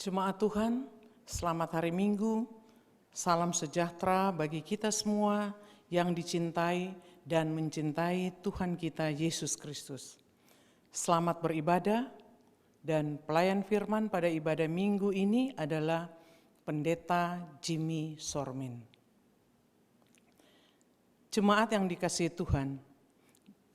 Jemaat Tuhan, selamat hari Minggu, salam sejahtera bagi kita semua yang dicintai dan mencintai Tuhan kita Yesus Kristus. Selamat beribadah, dan pelayan firman pada ibadah Minggu ini adalah Pendeta Jimmy Sormin. Jemaat yang dikasihi Tuhan,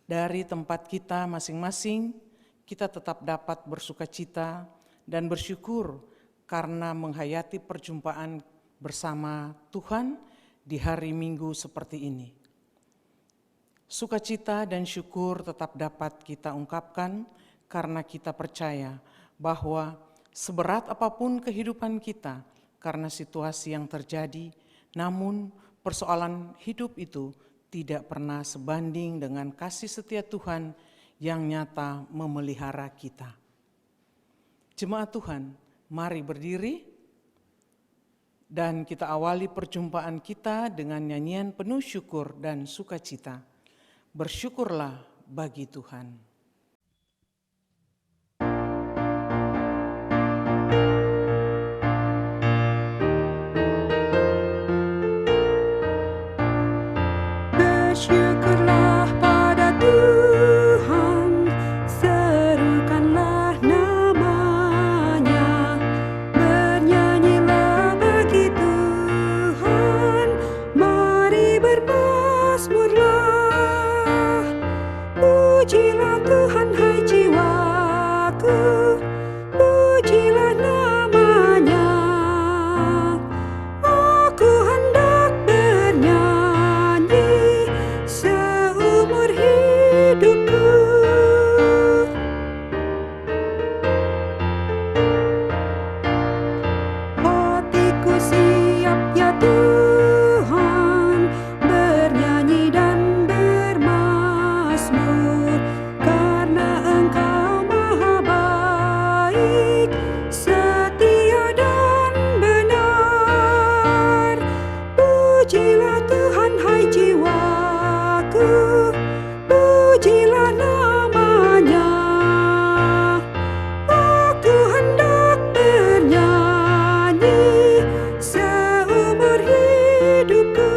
dari tempat kita masing-masing, kita tetap dapat bersukacita dan bersyukur karena menghayati perjumpaan bersama Tuhan di hari Minggu seperti ini. Sukacita dan syukur tetap dapat kita ungkapkan karena kita percaya bahwa seberat apapun kehidupan kita karena situasi yang terjadi, namun persoalan hidup itu tidak pernah sebanding dengan kasih setia Tuhan yang nyata memelihara kita. Jemaat Tuhan, mari berdiri dan kita awali perjumpaan kita dengan nyanyian penuh syukur dan sukacita. Bersyukurlah bagi Tuhan. Bersyukurlah pada Tuhan, serukanlah namanya, bernyanyilah bagi Tuhan, mari bermazmurlah. Pujilah Tuhan hai jiwaku, pujilah namanya. Aku hendak bernyanyi seumur hidupku. Hatiku siap ya Tuhan, bernyanyi dan bermazmur, karena Engkau maha baik, setia dan benar. Pujilah Tuhan hai jiwaku, pujilah namanya. Aku hendak bernyanyi seumur hidupku.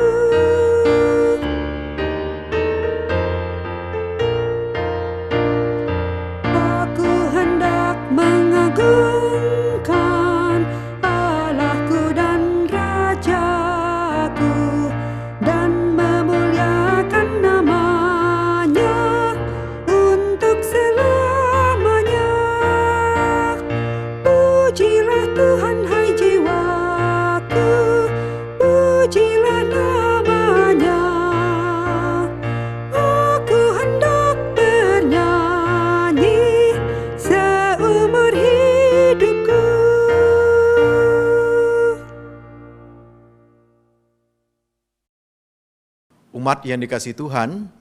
Aku hendak mengagungkan Allahku dan Rajaku, dan memuliakan namanya untuk selamanya. Pujilah Tuhan hai jiwaku, pujilah namanya. Aku hendak bernyanyi seumur hidupku. Umat yang dikasihi Tuhan,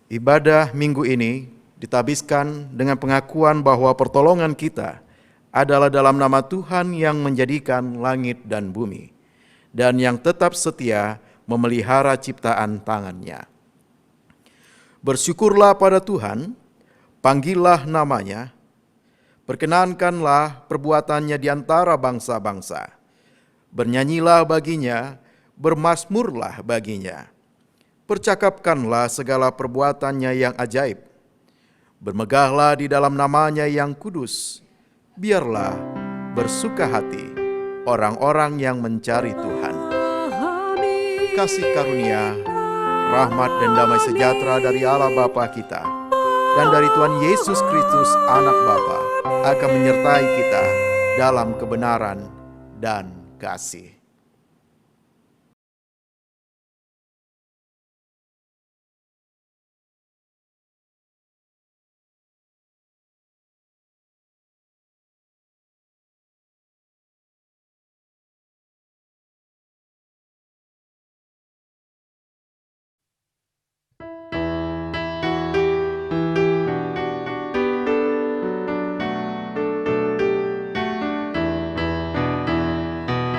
ibadah minggu ini ditabiskan dengan pengakuan bahwa pertolongan kita adalah dalam nama Tuhan yang menjadikan langit dan bumi, dan yang tetap setia memelihara ciptaan tangannya. Bersyukurlah pada Tuhan, panggillah namanya, perkenankanlah perbuatannya di antara bangsa-bangsa, bernyanyilah baginya, bermazmurlah baginya. Percakapkanlah segala perbuatannya yang ajaib. Bermegahlah di dalam namanya yang kudus. Biarlah bersuka hati orang-orang yang mencari Tuhan. Kasih karunia, rahmat dan damai sejahtera dari Allah Bapa kita dan dari Tuhan Yesus Kristus Anak Bapa akan menyertai kita dalam kebenaran dan kasih.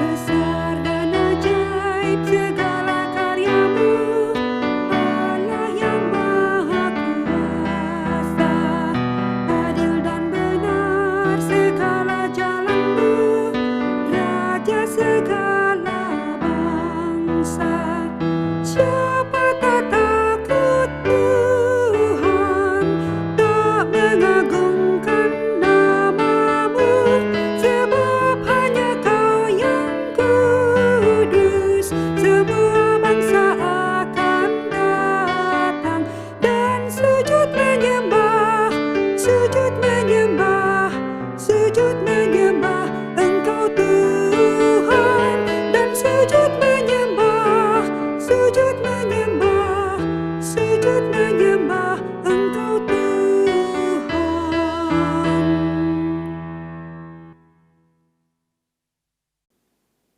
Besar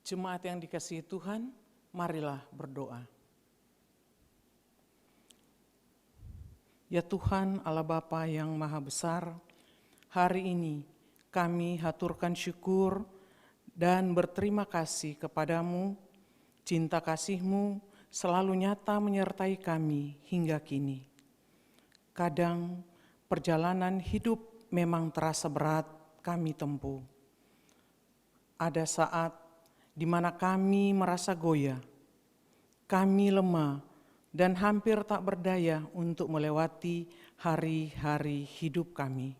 Jemaat yang dikasihi Tuhan, marilah berdoa. Ya Tuhan Allah Bapa yang Maha Besar, hari ini kami haturkan syukur dan berterima kasih kepadamu. Cinta kasih-Mu selalu nyata menyertai kami hingga kini. Kadang perjalanan hidup memang terasa berat kami tempuh. Ada saat di mana kami merasa goyah, kami lemah dan hampir tak berdaya untuk melewati hari-hari hidup kami.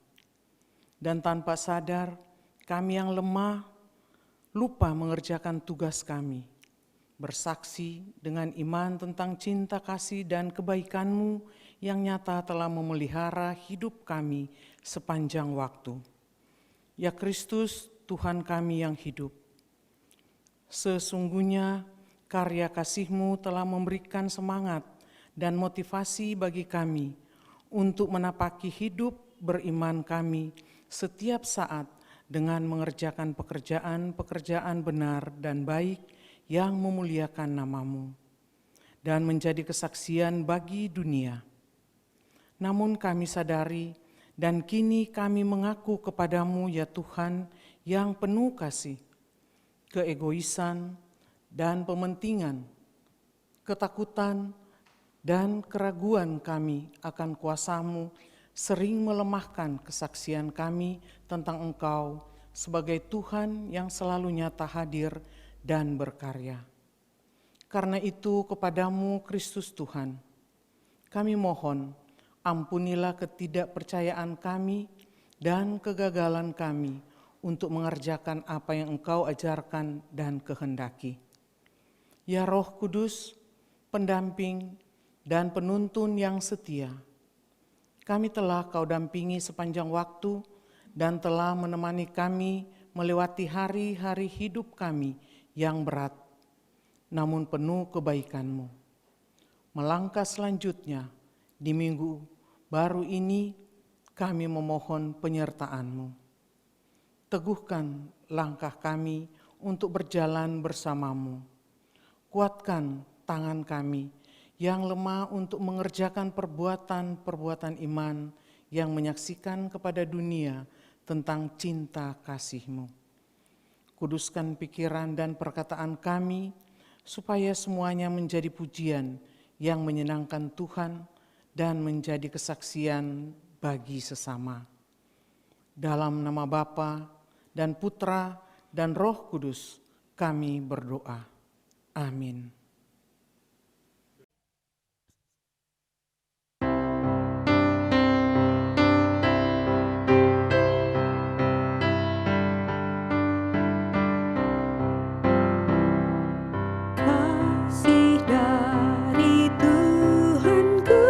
Dan tanpa sadar, kami yang lemah lupa mengerjakan tugas kami, bersaksi dengan iman tentang cinta kasih dan kebaikan-Mu yang nyata telah memelihara hidup kami sepanjang waktu. Ya Kristus, Tuhan kami yang hidup, sesungguhnya karya kasih-Mu telah memberikan semangat dan motivasi bagi kami untuk menapaki hidup beriman kami setiap saat dengan mengerjakan pekerjaan-pekerjaan benar dan baik yang memuliakan nama-Mu dan menjadi kesaksian bagi dunia. Namun kami sadari dan kini kami mengaku kepadamu ya Tuhan yang penuh kasih, keegoisan dan pementingan, ketakutan dan keraguan kami akan kuasa-Mu sering melemahkan kesaksian kami tentang Engkau sebagai Tuhan yang selalu nyata hadir dan berkarya. Karena itu kepadamu Kristus Tuhan, kami mohon ampunilah ketidakpercayaan kami dan kegagalan kami untuk mengerjakan apa yang Engkau ajarkan dan kehendaki. Ya Roh Kudus, pendamping dan penuntun yang setia, kami telah Kau dampingi sepanjang waktu dan telah menemani kami melewati hari-hari hidup kami yang berat, namun penuh kebaikan-Mu. Melangkah selanjutnya di minggu baru ini, kami memohon penyertaan-Mu. Teguhkan langkah kami untuk berjalan bersama-Mu. Kuatkan tangan kami yang lemah untuk mengerjakan perbuatan-perbuatan iman yang menyaksikan kepada dunia tentang cinta kasih-Mu. Kuduskan pikiran dan perkataan kami supaya semuanya menjadi pujian yang menyenangkan Tuhan dan menjadi kesaksian bagi sesama. Dalam nama Bapa dan Putra dan Roh Kudus kami berdoa. Amin. Kasih dari Tuhanku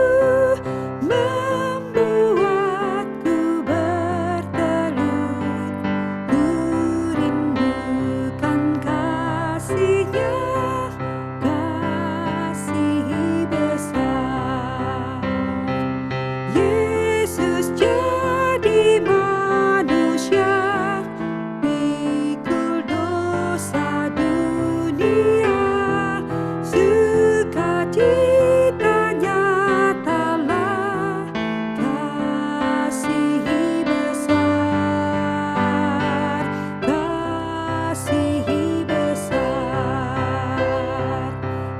membuatku bertelut. Ku rindukan kasih-Nya, kasih besar. Yesus jadi manusia, pikul dosa dunia. Sukacitanya nyatalah kasih besar, kasih besar,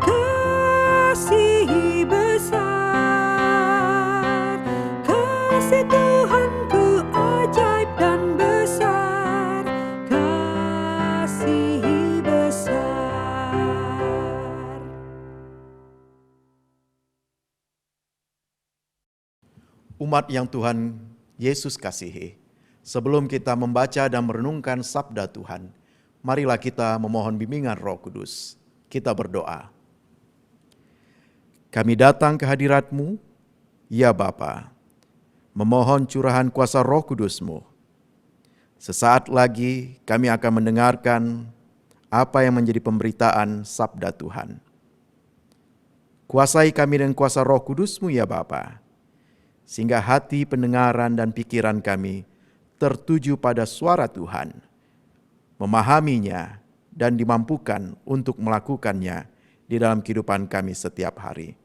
kasih besar. Kasih Tuhanku ajaib dan besar, kasih besar. Umat yang Tuhan Yesus kasihi, sebelum kita membaca dan merenungkan sabda Tuhan, marilah kita memohon bimbingan Roh Kudus. Kita berdoa. Kami datang ke hadirat-Mu, ya Bapa, memohon curahan kuasa Roh Kudus-Mu. Sesaat lagi kami akan mendengarkan apa yang menjadi pemberitaan sabda Tuhan. Kuasai kami dengan kuasa Roh Kudus-Mu ya Bapa, sehingga hati, pendengaran, dan pikiran kami tertuju pada suara Tuhan, memahaminya dan dimampukan untuk melakukannya di dalam kehidupan kami setiap hari.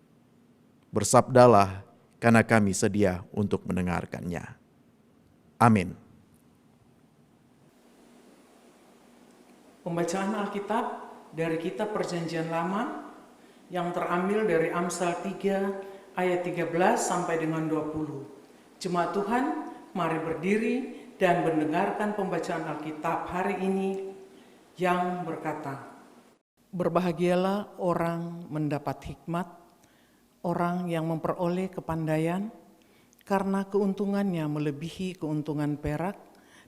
Bersabdalah, karena kami sedia untuk mendengarkannya. Amin. Pembacaan Alkitab dari kitab Perjanjian Lama yang terambil dari Amsal 3 ayat 13 sampai dengan 20. Jemaat Tuhan, mari berdiri dan mendengarkan pembacaan Alkitab hari ini yang berkata, berbahagialah orang mendapat hikmat, orang yang memperoleh kepandaian, karena keuntungannya melebihi keuntungan perak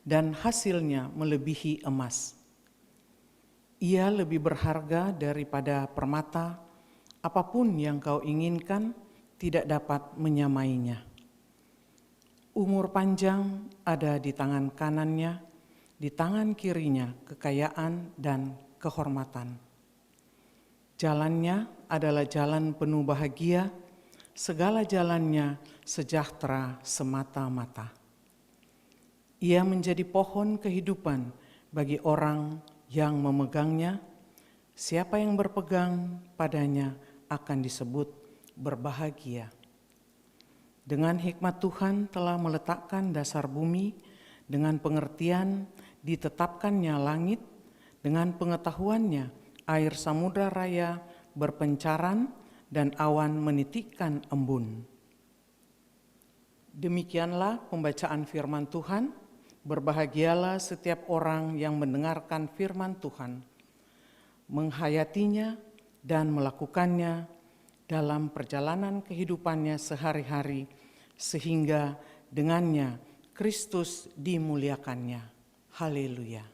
dan hasilnya melebihi emas. Ia lebih berharga daripada permata, apapun yang kau inginkan tidak dapat menyamainya. Umur panjang ada di tangan kanannya, di tangan kirinya kekayaan dan kehormatan. Jalannya adalah jalan penuh bahagia, segala jalannya sejahtera semata-mata. Ia menjadi pohon kehidupan bagi orang yang memegangnya. Siapa yang berpegang padanya akan disebut berbahagia. Dengan hikmat Tuhan telah meletakkan dasar bumi, dengan pengertian ditetapkannya langit, dengan pengetahuannya air samudra raya berpencaran dan awan menitikkan embun. Demikianlah pembacaan firman Tuhan. Berbahagialah setiap orang yang mendengarkan firman Tuhan, menghayatinya dan melakukannya dalam perjalanan kehidupannya sehari-hari, sehingga dengannya Kristus dimuliakannya. Haleluya.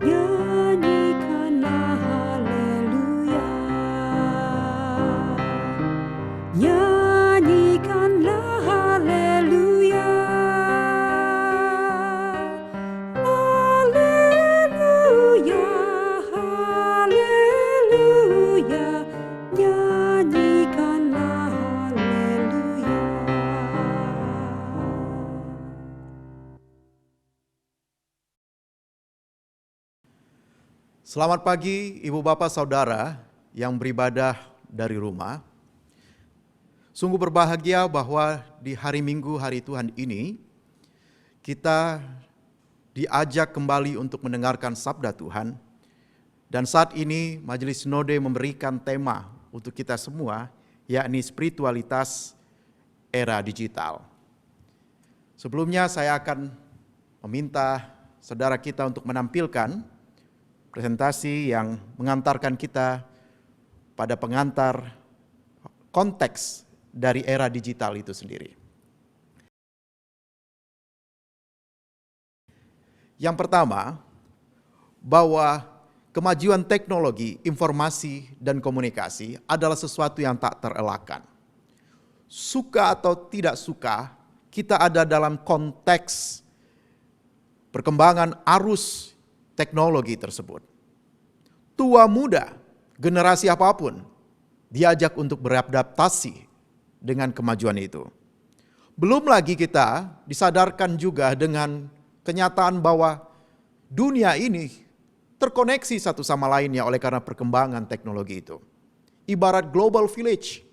Nyanyikanlah haleluya. Nyanyikanlah haleluya. Haleluya, haleluya. Nyanyikanlah haleluya. Selamat pagi Ibu Bapak Saudara yang beribadah dari rumah. Sungguh berbahagia bahwa di hari Minggu, hari Tuhan ini, kita diajak kembali untuk mendengarkan sabda Tuhan. Dan saat ini Majelis Sinode memberikan tema untuk kita semua, yakni spiritualitas era digital. Sebelumnya saya akan meminta saudara kita untuk menampilkan presentasi yang mengantarkan kita pada pengantar konteks dari era digital itu sendiri. Yang pertama, bahwa kemajuan teknologi, informasi, dan komunikasi adalah sesuatu yang tak terelakkan. Suka atau tidak suka, kita ada dalam konteks perkembangan arus teknologi tersebut. Tua muda, generasi apapun, diajak untuk beradaptasi dengan kemajuan itu. Belum lagi kita disadarkan juga dengan kenyataan bahwa dunia ini terkoneksi satu sama lainnya oleh karena perkembangan teknologi itu. Ibarat global village,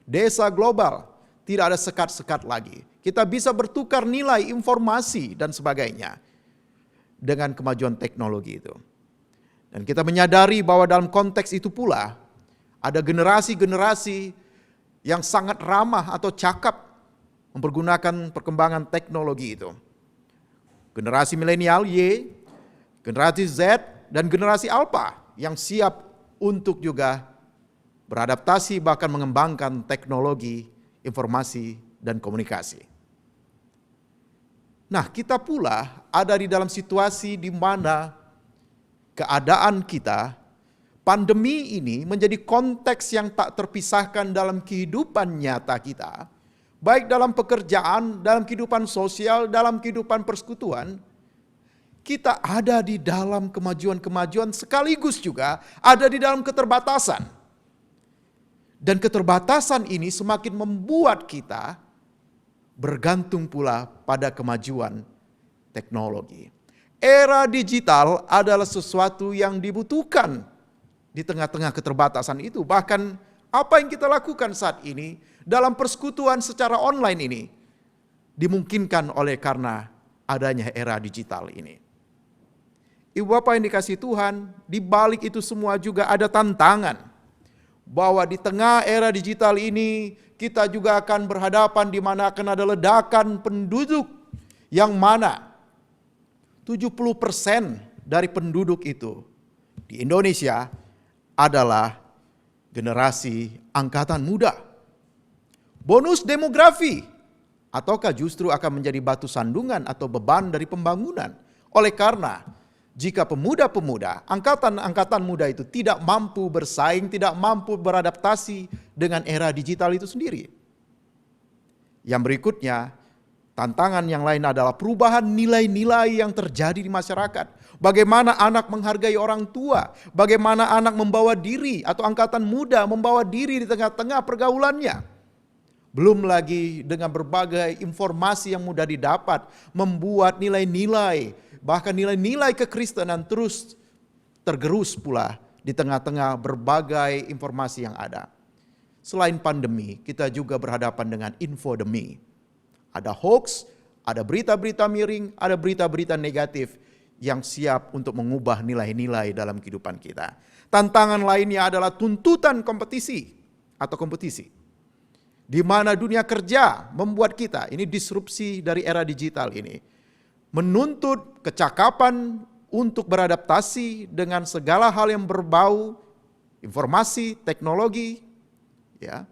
desa global, tidak ada sekat-sekat lagi. Kita bisa bertukar nilai, informasi, dan sebagainya dengan kemajuan teknologi itu. Dan kita menyadari bahwa dalam konteks itu pula ada generasi-generasi yang sangat ramah atau cakap mempergunakan perkembangan teknologi itu. Generasi milenial Y, generasi Z, dan generasi Alpha yang siap untuk juga beradaptasi bahkan mengembangkan teknologi, informasi, dan komunikasi. Nah, kita pula ada di dalam situasi di mana keadaan kita, pandemi ini menjadi konteks yang tak terpisahkan dalam kehidupan nyata kita, baik dalam pekerjaan, dalam kehidupan sosial, dalam kehidupan persekutuan. Kita ada di dalam kemajuan-kemajuan sekaligus juga ada di dalam keterbatasan. Dan keterbatasan ini semakin membuat kita bergantung pula pada kemajuan teknologi. Era digital adalah sesuatu yang dibutuhkan di tengah-tengah keterbatasan itu. Bahkan apa yang kita lakukan saat ini dalam persekutuan secara online ini dimungkinkan oleh karena adanya era digital ini. Ibu Bapak yang dikasihi Tuhan, di balik itu semua juga ada tantangan. Bahwa di tengah era digital ini kita juga akan berhadapan di mana akan ada ledakan penduduk yang mana 70% dari penduduk itu di Indonesia adalah generasi angkatan muda. Bonus demografi, ataukah justru akan menjadi batu sandungan atau beban dari pembangunan? Oleh karena jika pemuda-pemuda, angkatan muda itu tidak mampu bersaing, tidak mampu beradaptasi dengan era digital itu sendiri. Yang berikutnya, tantangan yang lain adalah perubahan nilai-nilai yang terjadi di masyarakat. Bagaimana anak menghargai orang tua, bagaimana anak membawa diri atau angkatan muda membawa diri di tengah-tengah pergaulannya. Belum lagi dengan berbagai informasi yang mudah didapat, membuat nilai-nilai, bahkan nilai-nilai kekristenan terus tergerus pula di tengah-tengah berbagai informasi yang ada. Selain pandemi, kita juga berhadapan dengan infodemi. Ada hoax, ada berita-berita miring, ada berita-berita negatif yang siap untuk mengubah nilai-nilai dalam kehidupan kita. Tantangan lainnya adalah tuntutan kompetisi. Di mana dunia kerja membuat kita, ini disrupsi dari era digital ini, menuntut kecakapan untuk beradaptasi dengan segala hal yang berbau informasi, teknologi, ya.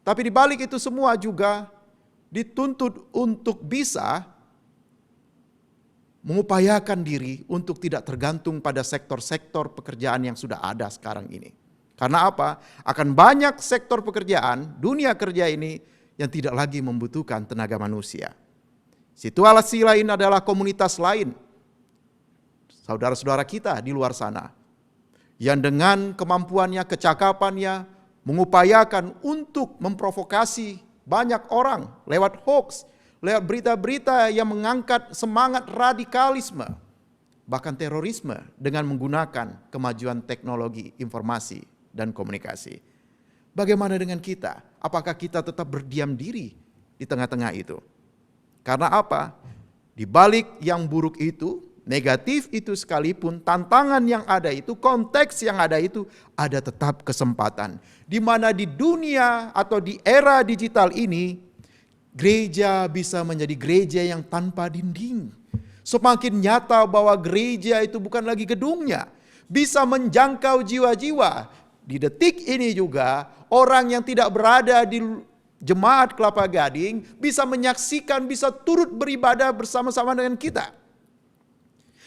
Tapi di balik itu semua juga dituntut untuk bisa mengupayakan diri untuk tidak tergantung pada sektor-sektor pekerjaan yang sudah ada sekarang ini. Karena apa? Akan banyak sektor pekerjaan, dunia kerja ini yang tidak lagi membutuhkan tenaga manusia. Situasi lain adalah komunitas lain. Saudara-saudara kita di luar sana. Yang dengan kemampuannya, kecakapannya, mengupayakan untuk memprovokasi banyak orang lewat hoax, lewat berita-berita yang mengangkat semangat radikalisme, bahkan terorisme dengan menggunakan kemajuan teknologi informasi dan komunikasi. Bagaimana dengan kita? Apakah kita tetap berdiam diri di tengah-tengah itu? Karena apa? Di balik yang buruk itu, negatif itu sekalipun, tantangan yang ada itu, konteks yang ada itu, ada tetap kesempatan. Di mana di dunia atau di era digital ini, gereja bisa menjadi gereja yang tanpa dinding. Semakin nyata bahwa gereja itu bukan lagi gedungnya, bisa menjangkau jiwa-jiwa. Di detik ini juga, orang yang tidak berada di Jemaat Kelapa Gading bisa menyaksikan, bisa turut beribadah bersama-sama dengan kita.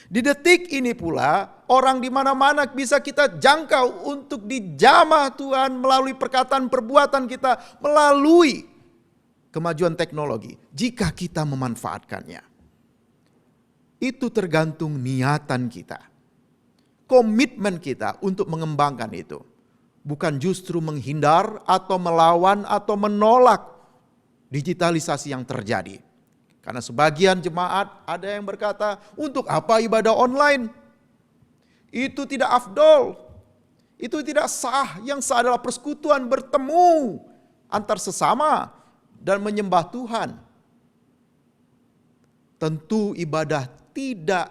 Di detik ini pula, orang di mana-mana bisa kita jangkau untuk dijamah Tuhan melalui perkataan perbuatan kita, melalui kemajuan teknologi, jika kita memanfaatkannya. Itu tergantung niatan kita, komitmen kita untuk mengembangkan itu. Bukan justru menghindar atau melawan atau menolak digitalisasi yang terjadi. Karena sebagian jemaat ada yang berkata, untuk apa ibadah online? Itu tidak afdol. Itu tidak sah. Yang sah adalah persekutuan bertemu antar sesama dan menyembah Tuhan. Tentu ibadah tidak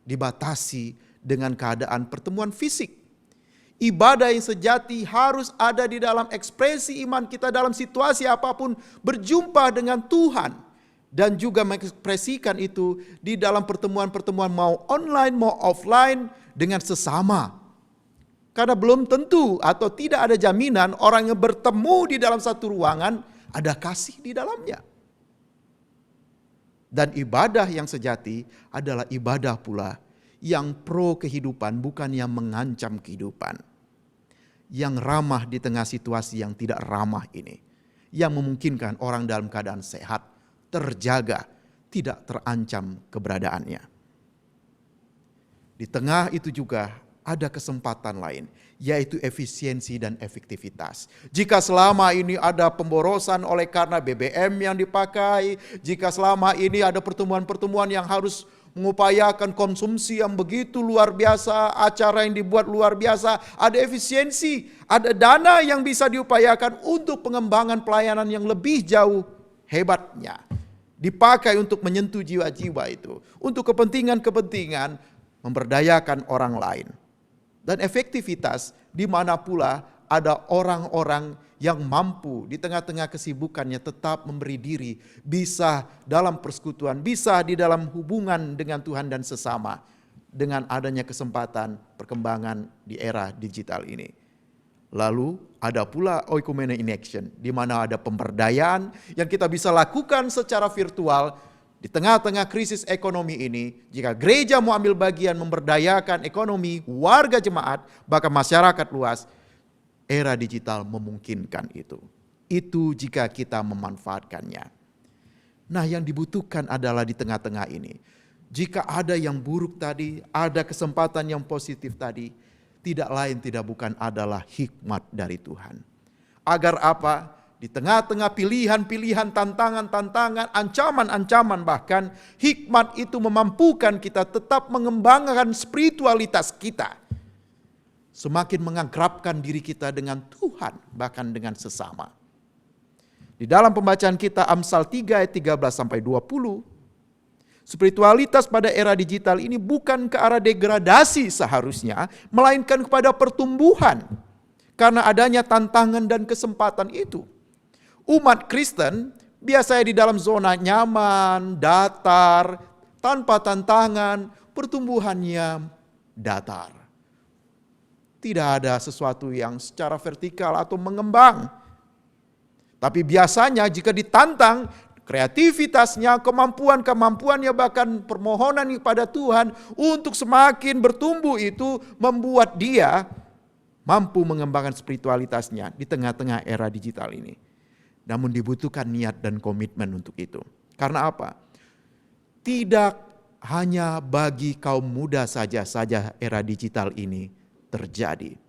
dibatasi dengan keadaan pertemuan fisik. Ibadah yang sejati harus ada di dalam ekspresi iman kita dalam situasi apapun, berjumpa dengan Tuhan. Dan juga mengekspresikan itu di dalam pertemuan-pertemuan mau online mau offline dengan sesama. Karena belum tentu atau tidak ada jaminan orang yang bertemu di dalam satu ruangan ada kasih di dalamnya. Dan ibadah yang sejati adalah ibadah pula yang pro kehidupan, bukan yang mengancam kehidupan. Yang ramah di tengah situasi yang tidak ramah ini. Yang memungkinkan orang dalam keadaan sehat, terjaga, tidak terancam keberadaannya. Di tengah itu juga ada kesempatan lain, yaitu efisiensi dan efektivitas. Jika selama ini ada pemborosan oleh karena BBM yang dipakai, jika selama ini ada pertemuan-pertemuan yang harus mengupayakan konsumsi yang begitu luar biasa, acara yang dibuat luar biasa, ada efisiensi, ada dana yang bisa diupayakan untuk pengembangan pelayanan yang lebih jauh hebatnya. Dipakai untuk menyentuh jiwa-jiwa itu, untuk kepentingan-kepentingan memberdayakan orang lain. Dan efektivitas di mana pula ada orang-orang yang mampu di tengah-tengah kesibukannya tetap memberi diri, bisa dalam persekutuan, bisa di dalam hubungan dengan Tuhan dan sesama, dengan adanya kesempatan perkembangan di era digital ini. Lalu ada pula oikumene in action, di mana ada pemberdayaan yang kita bisa lakukan secara virtual di tengah-tengah krisis ekonomi ini. Jika gereja mau ambil bagian memberdayakan ekonomi warga jemaat, bahkan masyarakat luas, era digital memungkinkan itu. Itu jika kita memanfaatkannya. Nah, yang dibutuhkan adalah di tengah-tengah ini. Jika ada yang buruk tadi, ada kesempatan yang positif tadi, tidak lain tidak bukan adalah hikmat dari Tuhan. Agar apa? Di tengah-tengah pilihan-pilihan, tantangan-tantangan, ancaman-ancaman, bahkan hikmat itu memampukan kita tetap mengembangkan spiritualitas kita. Semakin mengakrabkan diri kita dengan Tuhan, bahkan dengan sesama. Di dalam pembacaan kita Amsal 3 ayat 13-20, spiritualitas pada era digital ini bukan ke arah degradasi seharusnya, melainkan kepada pertumbuhan. Karena adanya tantangan dan kesempatan itu. Umat Kristen biasanya di dalam zona nyaman, datar, tanpa tantangan, pertumbuhannya datar. Tidak ada sesuatu yang secara vertikal atau mengembang. Tapi biasanya jika ditantang, kreativitasnya, kemampuan-kemampuannya, bahkan permohonan kepada Tuhan untuk semakin bertumbuh itu membuat dia mampu mengembangkan spiritualitasnya di tengah-tengah era digital ini. Namun dibutuhkan niat dan komitmen untuk itu. Karena apa? Tidak hanya bagi kaum muda saja era digital ini terjadi.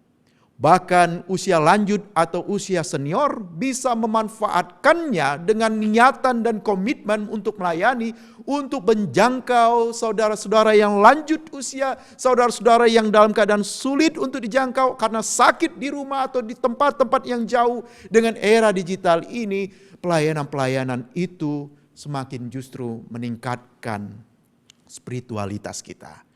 Bahkan usia lanjut atau usia senior bisa memanfaatkannya dengan niatan dan komitmen untuk melayani, untuk menjangkau saudara-saudara yang lanjut usia, saudara-saudara yang dalam keadaan sulit untuk dijangkau karena sakit di rumah atau di tempat-tempat yang jauh. Dengan era digital ini, pelayanan-pelayanan itu semakin justru meningkatkan spiritualitas kita.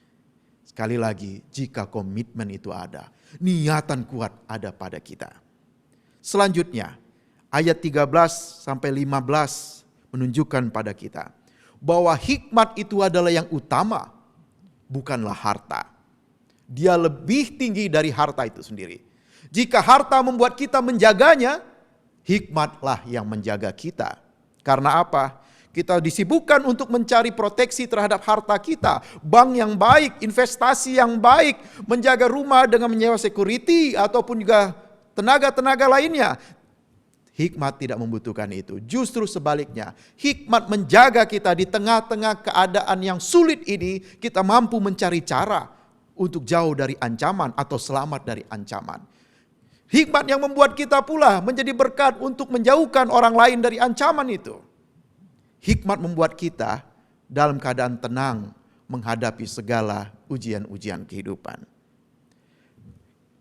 Sekali lagi, jika komitmen itu ada, niatan kuat ada pada kita. Selanjutnya, ayat 13-15 menunjukkan pada kita bahwa hikmat itu adalah yang utama, bukanlah harta. Dia lebih tinggi dari harta itu sendiri. Jika harta membuat kita menjaganya, hikmatlah yang menjaga kita. Karena apa? Kita disibukkan untuk mencari proteksi terhadap harta kita. Bank yang baik, investasi yang baik, menjaga rumah dengan menyewa security ataupun juga tenaga-tenaga lainnya. Hikmat tidak membutuhkan itu. Justru sebaliknya, hikmat menjaga kita di tengah-tengah keadaan yang sulit ini. Kita mampu mencari cara untuk jauh dari ancaman atau selamat dari ancaman. Hikmat yang membuat kita pula menjadi berkat untuk menjauhkan orang lain dari ancaman itu. Hikmat membuat kita dalam keadaan tenang menghadapi segala ujian-ujian kehidupan.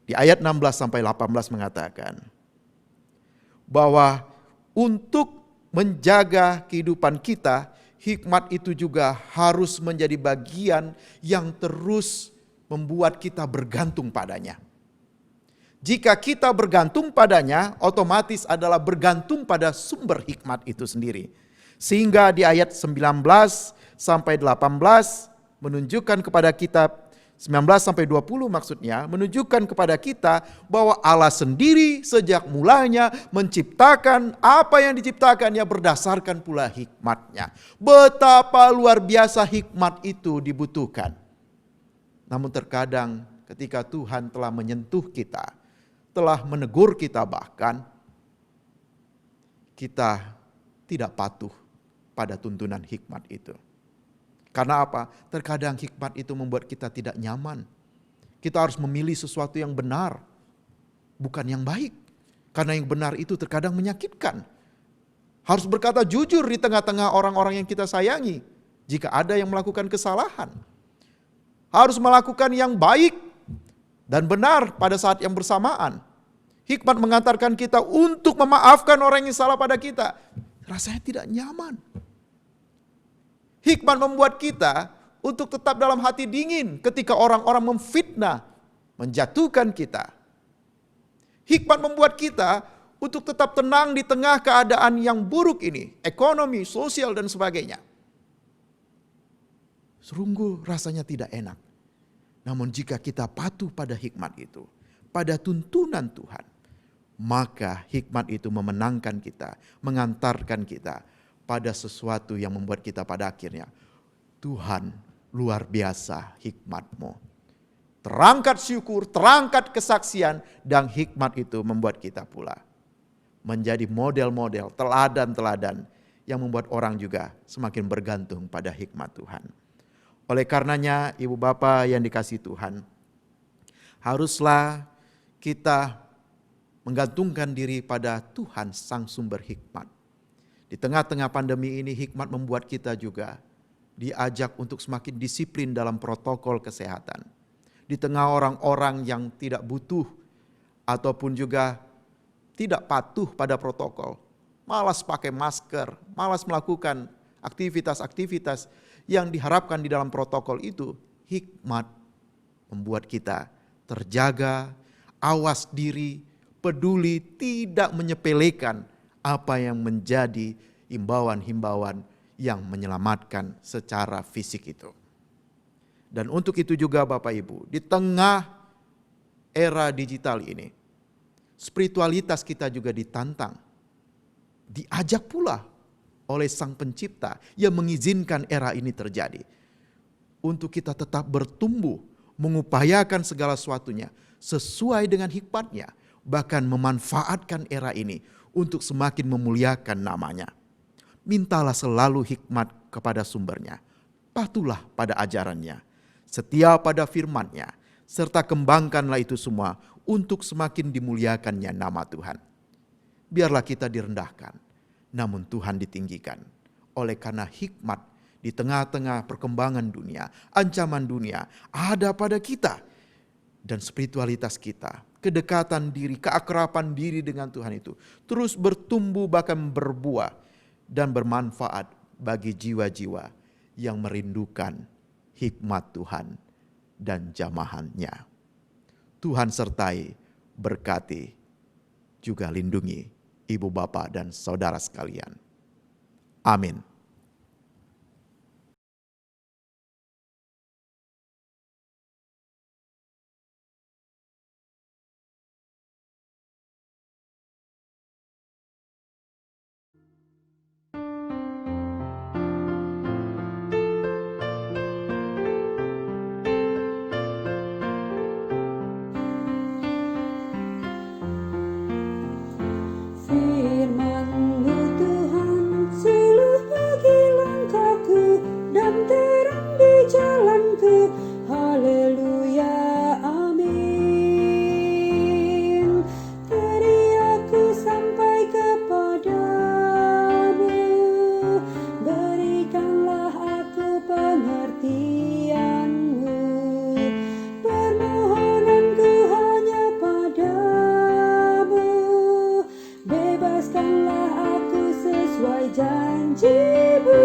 Di ayat 16-18 mengatakan bahwa untuk menjaga kehidupan kita, hikmat itu juga harus menjadi bagian yang terus membuat kita bergantung padanya. Jika kita bergantung padanya, otomatis adalah bergantung pada sumber hikmat itu sendiri. Sehingga di ayat 19-18 menunjukkan kepada kita, 19-20 maksudnya, menunjukkan kepada kita bahwa Allah sendiri sejak mulanya menciptakan apa yang diciptakannya berdasarkan pula hikmatnya. Betapa luar biasa hikmat itu dibutuhkan. Namun terkadang ketika Tuhan telah menyentuh kita, telah menegur kita bahkan, kita tidak patuh pada tuntunan hikmat itu. Karena apa? Terkadang hikmat itu membuat kita tidak nyaman. Kita harus memilih sesuatu yang benar, bukan yang baik. Karena yang benar itu terkadang menyakitkan. Harus berkata jujur di tengah-tengah orang-orang yang kita sayangi. Jika ada yang melakukan kesalahan. Harus melakukan yang baik dan benar pada saat yang bersamaan. Hikmat mengantarkan kita untuk memaafkan orang yang salah pada kita. Rasanya tidak nyaman. Hikmat membuat kita untuk tetap dalam hati dingin ketika orang-orang memfitnah, menjatuhkan kita. Hikmat membuat kita untuk tetap tenang di tengah keadaan yang buruk ini, ekonomi, sosial, dan sebagainya. Sungguh rasanya tidak enak. Namun jika kita patuh pada hikmat itu, pada tuntunan Tuhan, maka hikmat itu memenangkan kita, mengantarkan kita pada sesuatu yang membuat kita pada akhirnya, Tuhan, luar biasa hikmat-Mu. Terangkat syukur, terangkat kesaksian, dan hikmat itu membuat kita pula menjadi model-model, teladan-teladan yang membuat orang juga semakin bergantung pada hikmat Tuhan. Oleh karenanya, ibu bapak yang dikasihi Tuhan, haruslah kita menggantungkan diri pada Tuhan sang sumber hikmat. Di tengah-tengah pandemi ini, hikmat membuat kita juga diajak untuk semakin disiplin dalam protokol kesehatan. Di tengah orang-orang yang tidak butuh ataupun juga tidak patuh pada protokol, malas pakai masker, malas melakukan aktivitas-aktivitas yang diharapkan di dalam protokol itu, hikmat membuat kita terjaga, awas diri, peduli, tidak menyepelekan apa yang menjadi himbauan-himbauan yang menyelamatkan secara fisik itu. Dan untuk itu juga Bapak Ibu, di tengah era digital ini, spiritualitas kita juga ditantang. Diajak pula oleh Sang Pencipta yang mengizinkan era ini terjadi. Untuk kita tetap bertumbuh, mengupayakan segala sesuatunya sesuai dengan hikmatnya. Bahkan memanfaatkan era ini untuk semakin memuliakan namanya. Mintalah selalu hikmat kepada sumbernya. Patuhlah pada ajarannya. Setia pada firman-Nya, serta kembangkanlah itu semua untuk semakin dimuliakannya nama Tuhan. Biarlah kita direndahkan, namun Tuhan ditinggikan. Oleh karena hikmat di tengah-tengah perkembangan dunia, ancaman dunia ada pada kita. Dan spiritualitas kita, kedekatan diri, keakraban diri dengan Tuhan itu terus bertumbuh bahkan berbuah dan bermanfaat bagi jiwa-jiwa yang merindukan hikmat Tuhan dan jamahannya. Tuhan sertai, berkati, juga lindungi ibu bapak dan saudara sekalian. Amin. Firman-Mu Tuhan suluh bagi langkahku dan terang di jalanku. Haleluya, amin. Teriakku sampai kepadamu, berikanlah aku pengertian-Mu. Permohonanku hanya padamu, bebaskanlah aku sesuai janji-Mu.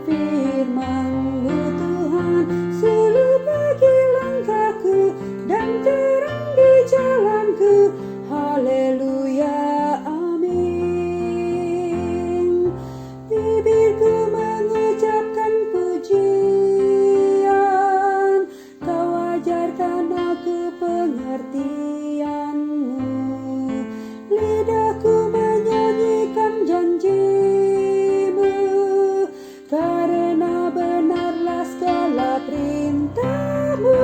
Firman-Mu Tuhan suluh bagi langkahku dan terang di jalanku. Haleluya, amin. Bibirku mengucapkan pujian, Kau ajarkan aku pengertian-Mu. Lidahku menyanyikan janji-Mu, karena benarlah segala perintah-Mu.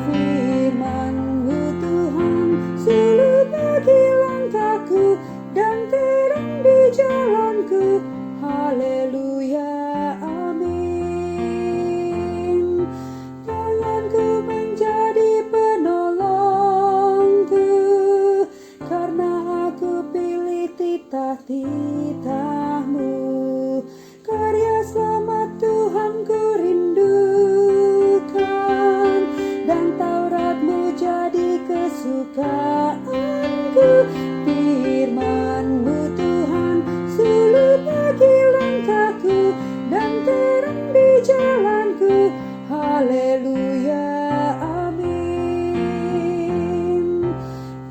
Firman-Mu Tuhan suluh bagi langkahku dan terang di jalanku. Haleluya, amin. Tanganku menjadi penolong kesukaanku. Firman-Mu Tuhan, suluh bagi langkahku dan terang di jalanku. Haleluya, amin.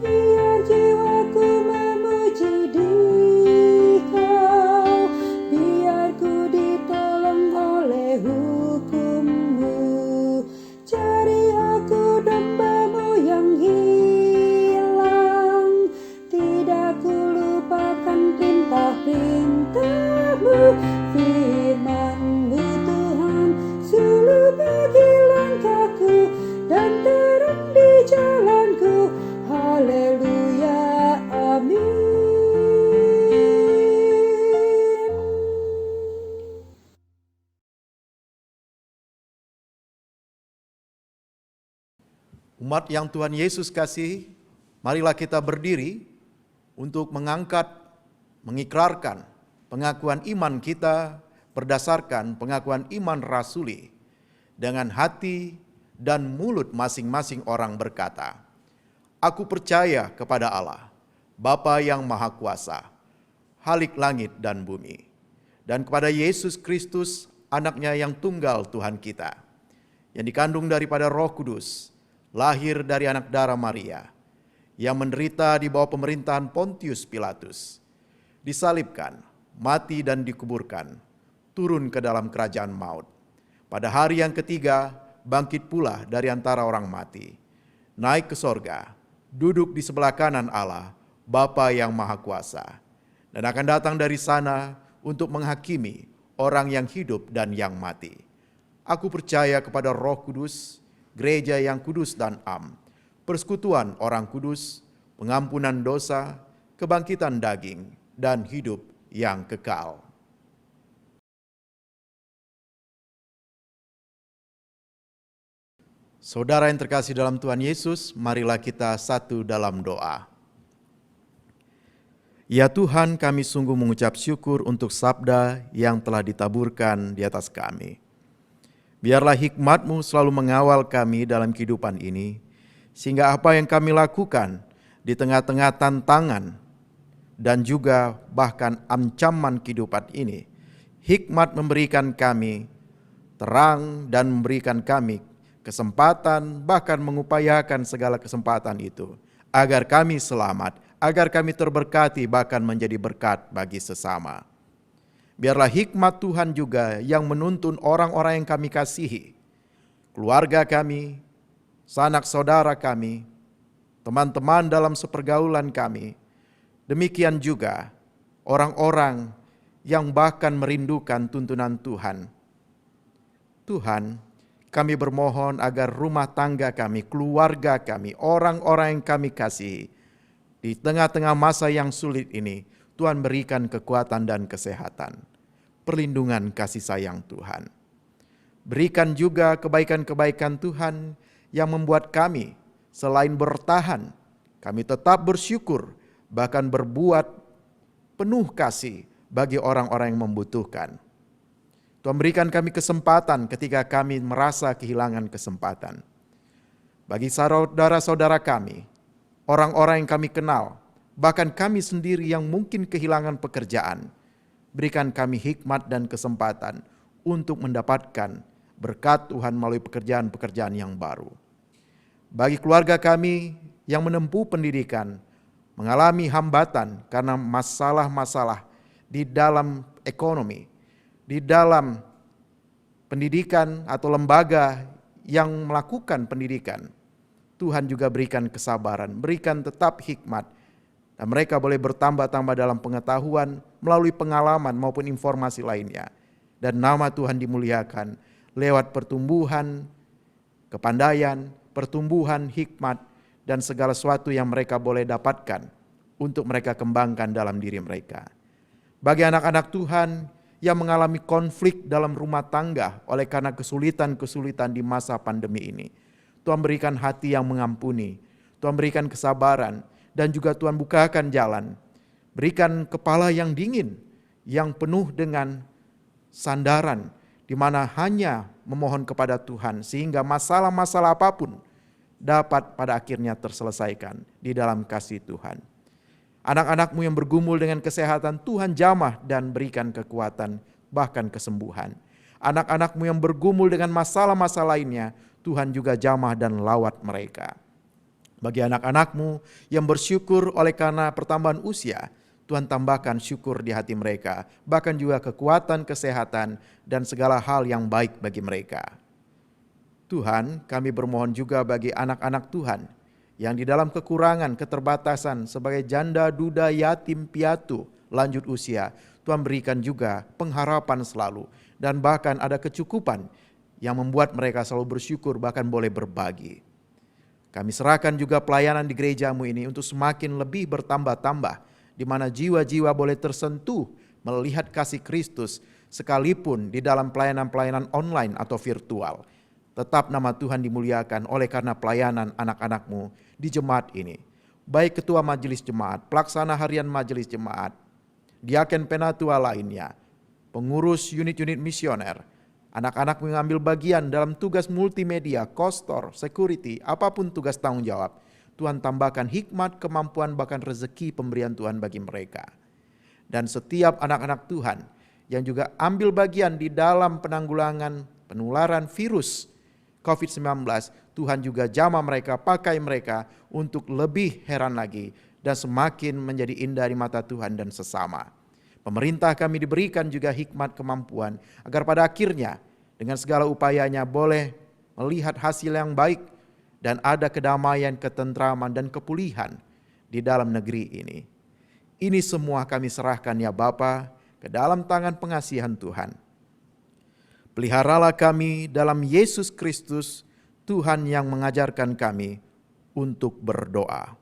Biar jiwaku memuji Dikau, biar ku ditolong oleh hukum-Mu. Cari aku domba-Mu yang hilang, tidak ku lupakan perintah-perintah-Mu. Firman-Mu Tuhan, suluh bagi langkahku dan terang di jalanku. Haleluya, amin. Umat yang Tuhan Yesus kasihi, marilah kita berdiri untuk mengangkat, mengikrarkan pengakuan iman kita berdasarkan pengakuan iman rasuli. Dengan hati dan mulut masing-masing orang berkata, "Aku percaya kepada Allah, Bapa yang Maha Kuasa, Khalik langit dan bumi, dan kepada Yesus Kristus, Anak-Nya yang tunggal Tuhan kita, yang dikandung daripada Roh Kudus, lahir dari anak darah Maria, yang menderita di bawah pemerintahan Pontius Pilatus, disalibkan, mati dan dikuburkan, turun ke dalam kerajaan maut. Pada hari yang ketiga, bangkit pula dari antara orang mati, naik ke sorga, duduk di sebelah kanan Allah, Bapa yang Maha Kuasa, dan akan datang dari sana untuk menghakimi orang yang hidup dan yang mati. Aku percaya kepada Roh Kudus, gereja yang kudus dan am, persekutuan orang kudus, pengampunan dosa, kebangkitan daging, dan hidup yang kekal." Saudara yang terkasih dalam Tuhan Yesus, marilah kita satu dalam doa. Ya Tuhan, kami sungguh mengucap syukur untuk sabda yang telah ditaburkan di atas kami. Biarlah hikmat-Mu selalu mengawal kami dalam kehidupan ini, sehingga apa yang kami lakukan di tengah-tengah tantangan dan juga bahkan ancaman kehidupan ini, hikmat memberikan kami terang dan memberikan kami kesempatan, bahkan mengupayakan segala kesempatan itu, agar kami selamat, agar kami terberkati, bahkan menjadi berkat bagi sesama. Biarlah hikmat Tuhan juga yang menuntun orang-orang yang kami kasihi, keluarga kami, sanak saudara kami, teman-teman dalam sepergaulan kami, demikian juga orang-orang yang bahkan merindukan tuntunan Tuhan. Tuhan, kami bermohon agar rumah tangga kami, keluarga kami, orang-orang yang kami kasihi, di tengah-tengah masa yang sulit ini, Tuhan berikan kekuatan dan kesehatan, perlindungan kasih sayang Tuhan. Berikan juga kebaikan-kebaikan Tuhan yang membuat kami selain bertahan, kami tetap bersyukur, bahkan berbuat penuh kasih bagi orang-orang yang membutuhkan. Tuhan berikan kami kesempatan ketika kami merasa kehilangan kesempatan. Bagi saudara-saudara kami, orang-orang yang kami kenal, bahkan kami sendiri yang mungkin kehilangan pekerjaan, berikan kami hikmat dan kesempatan untuk mendapatkan berkat Tuhan melalui pekerjaan-pekerjaan yang baru. Bagi keluarga kami yang menempuh pendidikan, mengalami hambatan karena masalah-masalah di dalam ekonomi, di dalam pendidikan atau lembaga yang melakukan pendidikan, Tuhan juga berikan kesabaran, berikan tetap hikmat, dan mereka boleh bertambah-tambah dalam pengetahuan melalui pengalaman maupun informasi lainnya. Dan nama Tuhan dimuliakan lewat pertumbuhan kepandaian, pertumbuhan hikmat, dan segala sesuatu yang mereka boleh dapatkan untuk mereka kembangkan dalam diri mereka. Bagi anak-anak Tuhan yang mengalami konflik dalam rumah tangga oleh karena kesulitan-kesulitan di masa pandemi ini, Tuhan berikan hati yang mengampuni, Tuhan berikan kesabaran, dan juga Tuhan bukakan jalan. Berikan kepala yang dingin, yang penuh dengan sandaran, di mana hanya memohon kepada Tuhan, sehingga masalah-masalah apapun dapat pada akhirnya terselesaikan di dalam kasih Tuhan. Anak-anak-Mu yang bergumul dengan kesehatan, Tuhan jamah dan berikan kekuatan, bahkan kesembuhan. Anak-anak-Mu yang bergumul dengan masalah-masalah lainnya, Tuhan juga jamah dan lawat mereka. Bagi anak-anak-Mu yang bersyukur oleh karena pertambahan usia, Tuhan tambahkan syukur di hati mereka, bahkan juga kekuatan, kesehatan, dan segala hal yang baik bagi mereka. Tuhan, kami bermohon juga bagi anak-anak Tuhan yang di dalam kekurangan, keterbatasan sebagai janda, duda, yatim, piatu, lanjut usia, Tuhan berikan juga pengharapan selalu, dan bahkan ada kecukupan yang membuat mereka selalu bersyukur, bahkan boleh berbagi. Kami serahkan juga pelayanan di gereja-Mu ini untuk semakin lebih bertambah-tambah, di mana jiwa-jiwa boleh tersentuh melihat kasih Kristus sekalipun di dalam pelayanan-pelayanan online atau virtual. Tetap nama Tuhan dimuliakan oleh karena pelayanan anak-anak-Mu di jemaat ini. Baik ketua majelis jemaat, pelaksana harian majelis jemaat, diaken penatua lainnya, pengurus unit-unit misioner, anak-anak mengambil bagian dalam tugas multimedia, kostor, security, apapun tugas tanggung jawab. Tuhan tambahkan hikmat, kemampuan, bahkan rezeki pemberian Tuhan bagi mereka. Dan setiap anak-anak Tuhan yang juga ambil bagian di dalam penanggulangan penularan virus COVID-19, Tuhan juga jamah mereka, pakai mereka untuk lebih heran lagi dan semakin menjadi indah di mata Tuhan dan sesama. Pemerintah kami diberikan juga hikmat, kemampuan agar pada akhirnya dengan segala upayanya boleh melihat hasil yang baik dan ada kedamaian, ketentraman, dan kepulihan di dalam negeri ini. Ini semua kami serahkan ya Bapa ke dalam tangan pengasihan Tuhan. Peliharalah kami dalam Yesus Kristus, Tuhan yang mengajarkan kami untuk berdoa.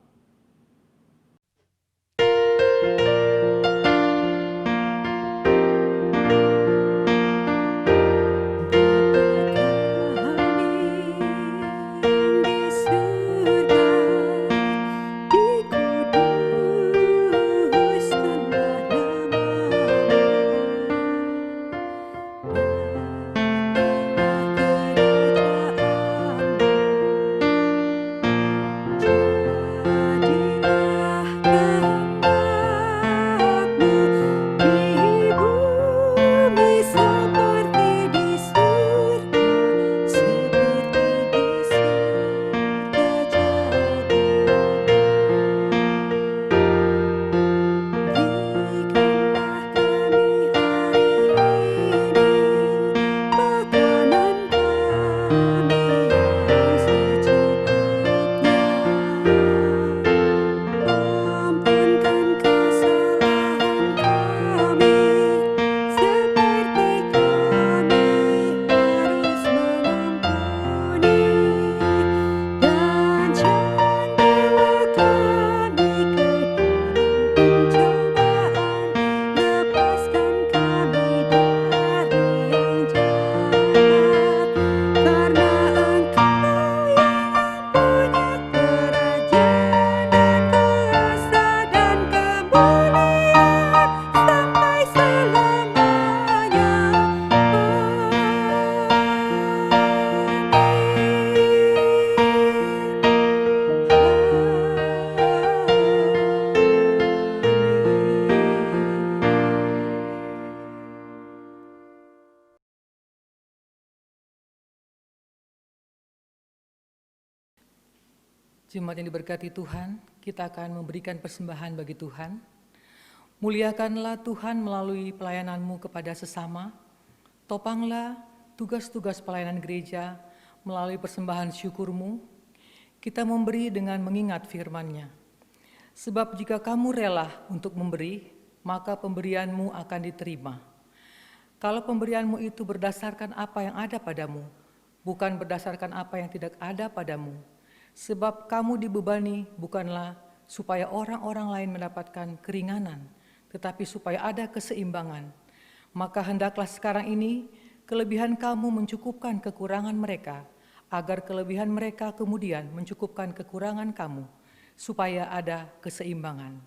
Jemaat yang diberkati Tuhan, kita akan memberikan persembahan bagi Tuhan. Muliakanlah Tuhan melalui pelayanan-Mu kepada sesama. Topanglah tugas-tugas pelayanan gereja melalui persembahan syukur-Mu. Kita memberi dengan mengingat firman-Nya. Sebab jika kamu rela untuk memberi, maka pemberian-Mu akan diterima. Kalau pemberian-Mu itu berdasarkan apa yang ada padamu, bukan berdasarkan apa yang tidak ada padamu. Sebab kamu dibebani bukanlah supaya orang-orang lain mendapatkan keringanan, tetapi supaya ada keseimbangan. Maka hendaklah sekarang ini kelebihan kamu mencukupkan kekurangan mereka, agar kelebihan mereka kemudian mencukupkan kekurangan kamu, supaya ada keseimbangan.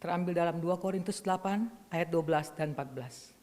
Terambil dalam 2 Korintus 8 ayat 12 dan 14.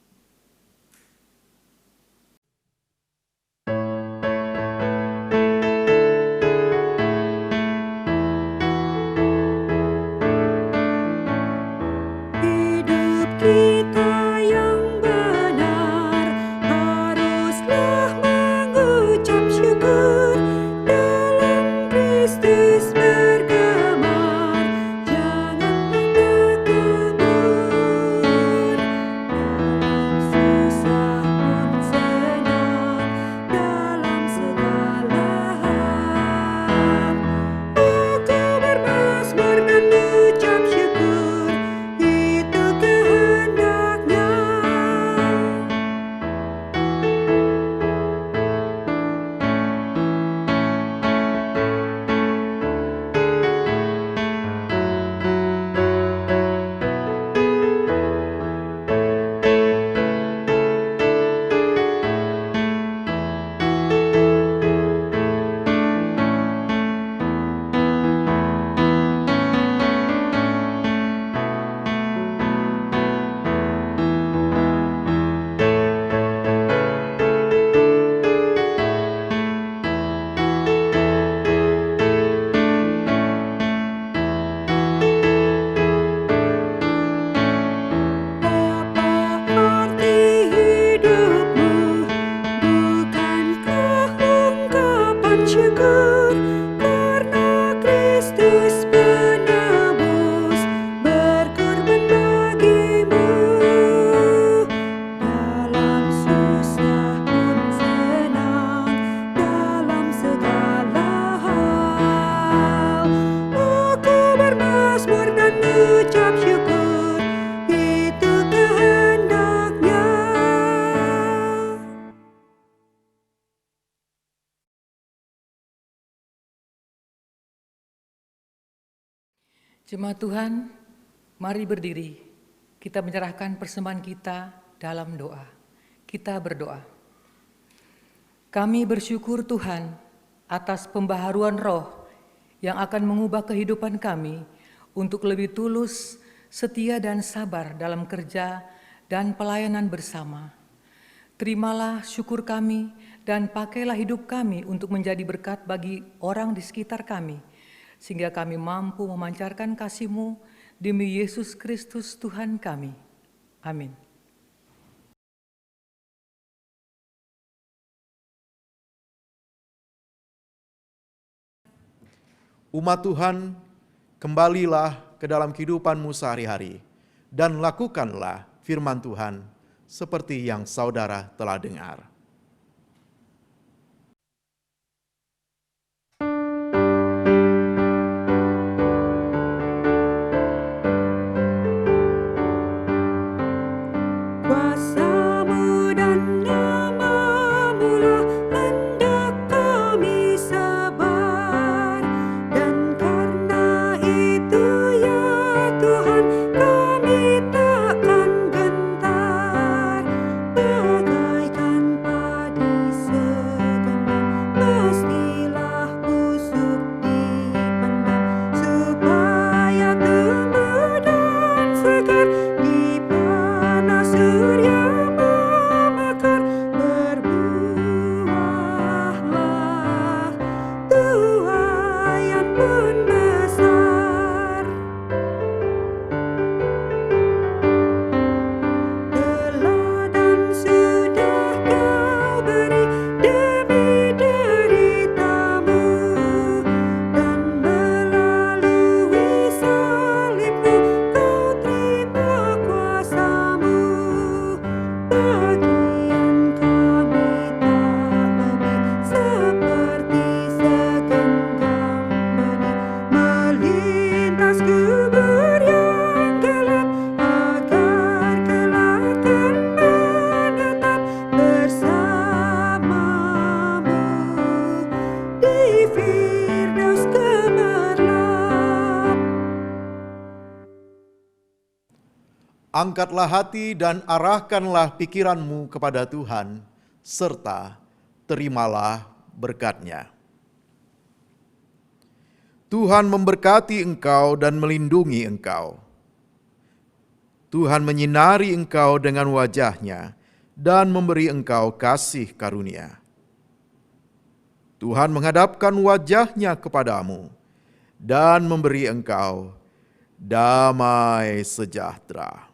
Jemaat Tuhan, mari berdiri. Kita menyerahkan persembahan kita dalam doa. Kita berdoa. Kami bersyukur Tuhan atas pembaharuan roh yang akan mengubah kehidupan kami untuk lebih tulus, setia dan sabar dalam kerja dan pelayanan bersama. Terimalah syukur kami dan pakailah hidup kami untuk menjadi berkat bagi orang di sekitar kami, sehingga kami mampu memancarkan kasih-Mu demi Yesus Kristus Tuhan kami. Amin. Umat Tuhan, kembalilah ke dalam kehidupanmu sehari-hari dan lakukanlah firman Tuhan seperti yang saudara telah dengar. Kuasa-Mu dan nama-Mu lah hendak kami sebar, dan karena itu ya Tuhan kami takkan gentar. Bagaikan padi segembang, mestilah busuk dipendam, supaya tumbuh dan segar di panas surya memekar. Berbuahlah tuaian pun besar. Teladan sudah Kau beri demi derita-Mu, dan melalui salib-Mu Kau terima kuasa-Mu. Bagian kami tak lebih seperti segenggam benih melintas kubur yang gelap, agar kelak kan menetap bersama-Mu di Firdaus gemerlap. Angkatlah hati dan arahkanlah pikiranmu kepada Tuhan, serta terimalah berkat-Nya. Tuhan memberkati engkau dan melindungi engkau. Tuhan menyinari engkau dengan wajah-Nya dan memberi engkau kasih karunia. Tuhan menghadapkan wajah-Nya kepadamu dan memberi engkau damai sejahtera.